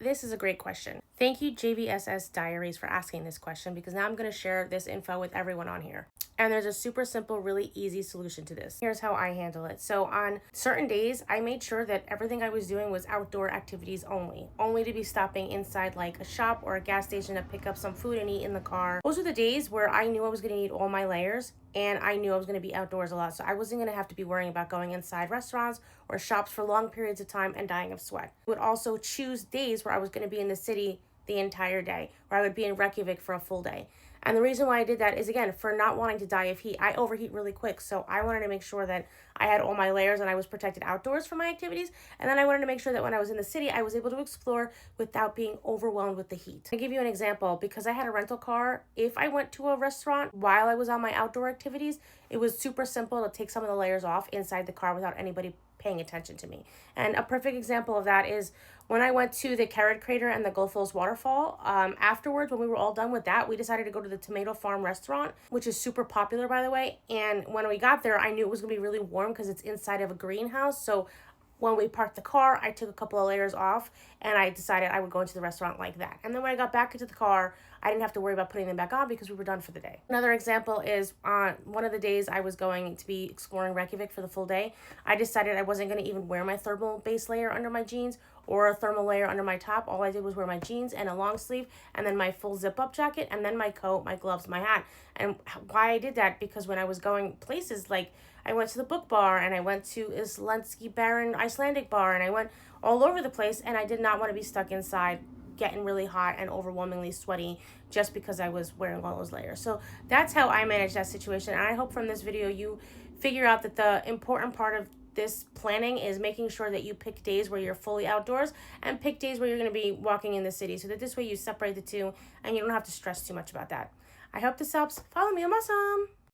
This is a great question. Thank you, JVSS Diaries, for asking this question because now I'm going to share this info with everyone on here. And there's a super simple, really easy solution to this. Here's how I handle it. So on certain days, I made sure that everything I was doing was outdoor activities only to be stopping inside like a shop or a gas station to pick up some food and eat in the car. Those are the days where I knew I was going to need all my layers and I knew I was going to be outdoors a lot. So I wasn't going to have to be worrying about going inside restaurants or shops for long periods of time and dying of sweat. I would also choose days where I was going to be in the city the entire day, where I would be in Reykjavik for a full day. And the reason why I did that is, again, for not wanting to die of heat. I overheat really quick, so I wanted to make sure that I had all my layers and I was protected outdoors for my activities. And then I wanted to make sure that when I was in the city, I was able to explore without being overwhelmed with the heat. I'll give you an example. Because I had a rental car, if I went to a restaurant while I was on my outdoor activities, it was super simple to take some of the layers off inside the car without anybody paying attention to me. And a perfect example of that is when I went to the Carrot Crater and the Gullfoss waterfall. Afterwards, when we were all done with that, we decided to go to the Tomato Farm restaurant, which is super popular, by the way. And when we got there, I knew it was gonna be really warm because it's inside of a greenhouse. So when we parked the car, I took a couple of layers off and I decided I would go into the restaurant like that. And then when I got back into the car, I didn't have to worry about putting them back on because we were done for the day. Another example is on one of the days I was going to be exploring Reykjavik for the full day, I decided I wasn't going to even wear my thermal base layer under my jeans or a thermal layer under my top. All I did was wear my jeans and a long sleeve and then my full zip up jacket and then my coat, my gloves, my hat. And why I did that, because when I was going places, like I went to the book bar and I went to Islensky Baron Icelandic bar and I went all over the place, and I did not want to be stuck inside getting really hot and overwhelmingly sweaty just because I was wearing all those layers. So that's how I manage that situation. And I hope from this video you figure out that the important part of this planning is making sure that you pick days where you're fully outdoors and pick days where you're going to be walking in the city, so that this way you separate the two and you don't have to stress too much about that. I hope this helps. Follow me. I'm awesome.